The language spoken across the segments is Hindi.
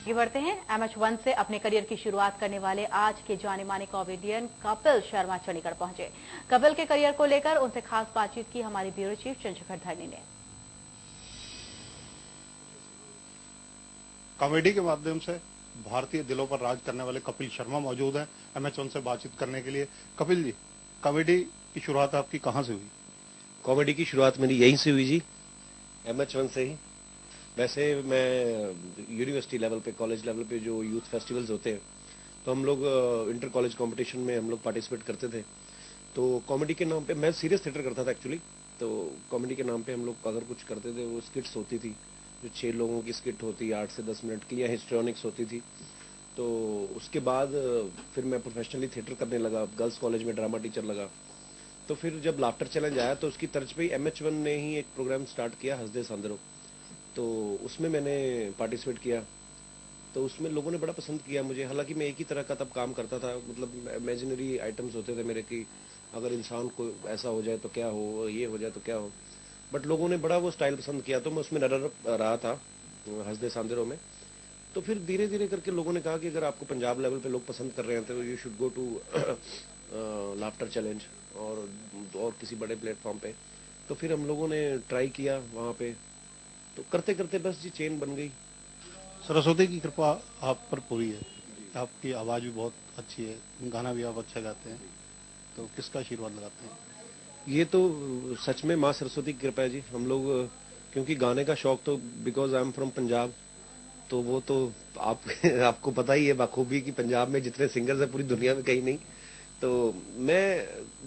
आगे बढ़ते हैं। MH1 से अपने करियर की शुरुआत करने वाले आज के जाने माने कॉमेडियन कपिल शर्मा चंडीगढ़ पहुंचे। कपिल के करियर को लेकर उनसे खास बातचीत की हमारी ब्यूरो चीफ चंद्रशेखर धरनी ने। कॉमेडी के माध्यम से भारतीय दिलों पर राज करने वाले कपिल शर्मा मौजूद हैं MH1 से बातचीत करने के लिए। कपिल जी, कॉमेडी की शुरुआत आपकी कहां से हुई? कॉमेडी की शुरुआत मेरी यहीं से हुई जी, MH1 से ही। वैसे मैं यूनिवर्सिटी लेवल पे, कॉलेज लेवल पे जो यूथ फेस्टिवल्स होते हैं, तो हम लोग इंटर कॉलेज कंपटीशन में हम लोग पार्टिसिपेट करते थे। तो कॉमेडी के नाम पे मैं सीरियस थिएटर करता था एक्चुअली। तो कॉमेडी के नाम पे हम लोग अगर कुछ करते थे, वो स्किट्स होती थी, जो 6 लोगों की स्किट होती, 8 से 10 मिनट की, या हिस्ट्रोनिक्स होती थी। तो उसके बाद फिर मैं प्रोफेशनली थिएटर करने लगा, गर्ल्स कॉलेज में ड्रामा टीचर लगा। तो फिर जब लाफ्टर चैलेंज आया तो उसकी तर्ज पे ही MH1 ने ही एक प्रोग्राम स्टार्ट किया, हंस दे सांदरो। तो उसमें मैंने पार्टिसिपेट किया, तो उसमें लोगों ने बड़ा पसंद किया मुझे। हालांकि मैं एक ही तरह का तब काम करता था, मतलब इमेजिनरी आइटम्स होते थे मेरे कि अगर इंसान को ऐसा हो जाए तो क्या हो, ये हो जाए तो क्या हो। बट लोगों ने बड़ा वो स्टाइल पसंद किया, तो मैं उसमें नजर रहा था हंस दे सांदरो में। तो फिर धीरे धीरे करके लोगों ने कहा कि अगर आपको पंजाब लेवल पे लोग पसंद कर रहे हैं तो you should go to laughter challenge और किसी बड़े प्लेटफॉर्म पे। तो फिर हम लोगों ने ट्राई किया वहां पे, तो करते करते बस जी चेन बन गई। सरस्वती की कृपा आप पर पूरी है, आपकी आवाज भी बहुत अच्छी है, गाना भी आप अच्छा गाते हैं, तो किसका आशीर्वाद लगाते हैं? ये तो सच में माँ सरस्वती की कृपा है जी। हम लोग क्योंकि गाने का शौक तो because I am from Punjab, तो वो तो आपको पता ही है बखूबी कि पंजाब में जितने सिंगर्स हैं पूरी दुनिया में कहीं नहीं। तो मैं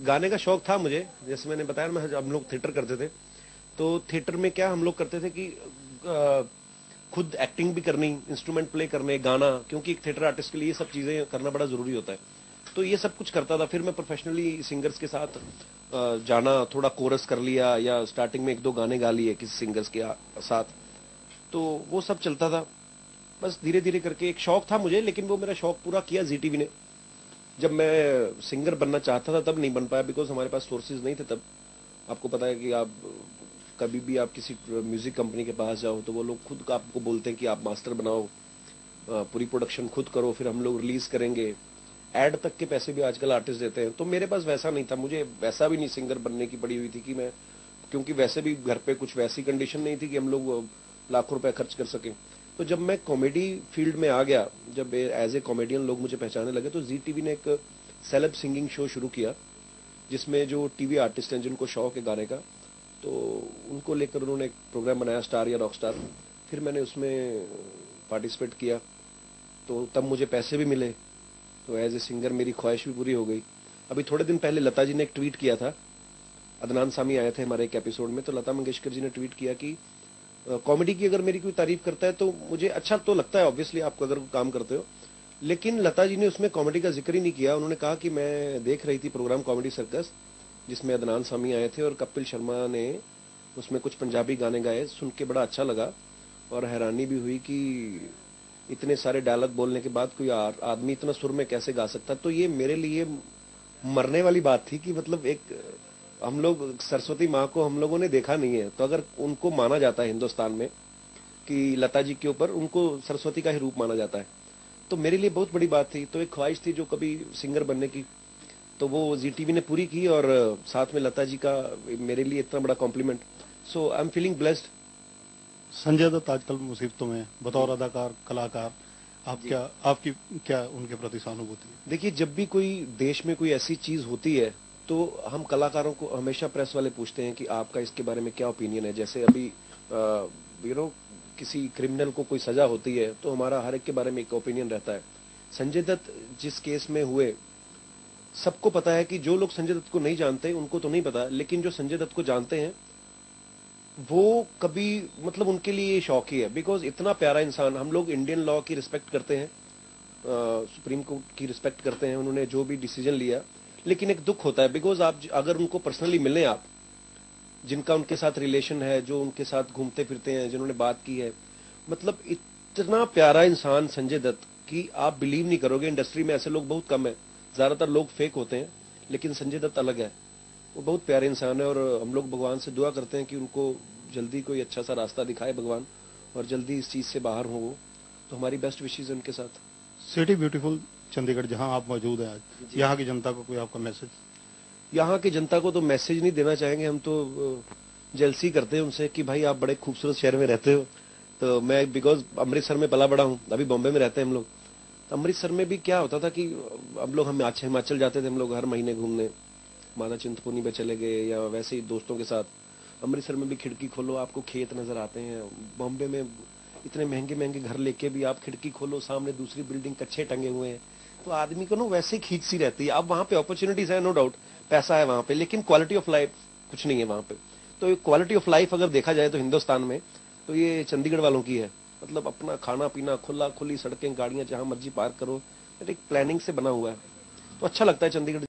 गाने का शौक था मुझे, जैसे मैंने बताया मैं हम लोग थिएटर करते थे। तो थिएटर में क्या हम लोग करते थे कि खुद एक्टिंग भी करनी, इंस्ट्रूमेंट प्ले करने, गाना, क्योंकि एक थिएटर आर्टिस्ट के लिए ये सब चीजें करना बड़ा जरूरी होता है। तो ये सब कुछ करता था। फिर मैं प्रोफेशनली सिंगर्स के साथ जाना, थोड़ा कोरस कर लिया, या स्टार्टिंग में 1-2 गाने गा लिए किसी सिंगर्स के साथ, तो वो सब चलता था। बस धीरे धीरे करके एक शौक था मुझे, लेकिन वो मेरा शौक पूरा किया जी टीवी ने। जब मैं सिंगर बनना चाहता था तब नहीं बन पाया, बिकॉज हमारे पास सोर्सेज नहीं थे तब। आपको पता है कि आप कभी भी आप किसी म्यूजिक कंपनी के पास जाओ तो वो लोग खुद आपको बोलते हैं कि आप मास्टर बनाओ, पूरी प्रोडक्शन खुद करो, फिर हम लोग रिलीज करेंगे। एड तक के पैसे भी आजकल आर्टिस्ट देते हैं। तो मेरे पास वैसा नहीं था, मुझे वैसा भी नहीं सिंगर बनने की पड़ी हुई थी कि मैं, क्योंकि वैसे भी घर पे कुछ वैसी कंडीशन नहीं थी कि हम लोग लाखों रुपए खर्च कर सकें। तो जब मैं कॉमेडी फील्ड में आ गया, जब एज ए कॉमेडियन लोग मुझे पहचानने लगे, तो जी टीवी ने एक सेलेब सिंगिंग शो शुरू किया, जिसमें जो टीवी आर्टिस्ट हैं जिनको शौक है गाने का, तो उनको लेकर उन्होंने एक प्रोग्राम बनाया, स्टार या रॉक स्टार। फिर मैंने उसमें पार्टिसिपेट किया, तो तब मुझे पैसे भी मिले। तो एज ए सिंगर मेरी ख्वाहिश भी पूरी हो गई। अभी थोड़े दिन पहले लता जी ने एक ट्वीट किया था, अदनान सामी आए थे हमारे एक एपिसोड में, तो लता मंगेशकर जी ने ट्वीट किया कि कॉमेडी की अगर मेरी कोई तारीफ करता है तो मुझे अच्छा तो लगता है, ऑब्वियसली आपको अगर काम करते हो, लेकिन लता जी ने उसमें कॉमेडी का जिक्र ही नहीं किया। उन्होंने कहा कि मैं देख रही थी प्रोग्राम कॉमेडी सर्कस, जिसमें अदनान सामी आए थे और कपिल शर्मा ने उसमें कुछ पंजाबी गाने गाए, सुन के बड़ा अच्छा लगा और हैरानी भी हुई कि इतने सारे डायलॉग बोलने के बाद कोई आदमी इतना सुर में कैसे गा सकता। तो ये मेरे लिए मरने वाली बात थी कि मतलब एक हम लोग सरस्वती माँ को हम लोगों ने देखा नहीं है, तो अगर उनको माना जाता है हिंदुस्तान में कि लता जी के ऊपर उनको सरस्वती का ही रूप माना जाता है, तो मेरे लिए बहुत बड़ी बात थी। तो एक ख्वाहिश थी जो कभी सिंगर बनने की, तो वो जी टीवी ने पूरी की, और साथ में लता जी का मेरे लिए इतना बड़ा compliment. So I am feeling blessed. Sanjay Dutt आजकल मुसीबतों में, बतौर अदाकार, कलाकार, आपकी क्या उनके प्रति सहानुभूति है? देखिए, जब भी कोई देश में कोई ऐसी चीज होती है तो हम कलाकारों को हमेशा प्रेस वाले पूछते हैं कि आपका इसके बारे में क्या ओपिनियन है। जैसे अभी किसी क्रिमिनल को कोई सजा होती है तो हमारा हर एक के बारे में एक ओपिनियन रहता है। संजय दत्त जिस केस में हुए, सबको पता है कि जो लोग संजय दत्त को नहीं जानते उनको तो नहीं पता, लेकिन जो संजय दत्त को जानते हैं वो कभी, मतलब उनके लिए ये शौक ही है, बिकॉज इतना प्यारा इंसान। हम लोग इंडियन लॉ की रिस्पेक्ट करते हैं, सुप्रीम कोर्ट की रिस्पेक्ट करते हैं, उन्होंने जो भी डिसीजन लिया, लेकिन एक दुख होता है बिकॉज आप अगर उनको पर्सनली मिलें, आप जिनका उनके साथ रिलेशन है, जो उनके साथ घूमते फिरते हैं, जिन्होंने बात की है, मतलब इतना प्यारा इंसान संजय दत्त कि आप बिलीव नहीं करोगे। इंडस्ट्री में ऐसे लोग बहुत कम है, ज्यादातर लोग फेक होते हैं, लेकिन संजय दत्त अलग है। वो बहुत प्यारे इंसान है और हम लोग भगवान से दुआ करते हैं कि उनको जल्दी कोई अच्छा सा रास्ता दिखाए भगवान, और जल्दी इस चीज से बाहर हो वो। तो हमारी बेस्ट विशेज उनके साथ। सिटी ब्यूटीफुल चंडीगढ़ जहां आप मौजूद हैं आज, यहाँ की जनता को कोई आपका मैसेज? यहाँ की जनता को तो मैसेज नहीं देना चाहेंगे, हम तो जेलसी करते हैं उनसे कि भाई आप बड़े खूबसूरत शहर में रहते हो। तो मैं बिकॉज अमृतसर में पला बड़ा हूँ, अभी बॉम्बे में रहते हैं हम लोग। तो अमृतसर में भी क्या होता था कि हम लोग हिमाचल जाते थे हम लोग हर महीने घूमने, माता चिंतपूर्णी पे चले गए या वैसे ही दोस्तों के साथ। अमृतसर में भी खिड़की खोलो आपको खेत नजर आते हैं। बॉम्बे में इतने महंगे महंगे घर लेके भी आप खिड़की खोलो सामने दूसरी बिल्डिंग कच्चे टंगे हुए हैं। तो आदमी को ना वैसे ही खींच सी रहती है। अब वहां पे अपॉर्चुनिटीज है, नो डाउट, पैसा है वहां पे, लेकिन क्वालिटी ऑफ लाइफ कुछ नहीं है वहां पे। तो क्वालिटी ऑफ लाइफ अगर देखा जाए तो हिंदुस्तान में तो ये चंडीगढ़ वालों की है। मतलब अपना खाना पीना, खुली सड़कें, गाड़ियां जहां मर्जी पार्क करो, एक प्लानिंग से बना हुआ है। तो अच्छा लगता है चंडीगढ़।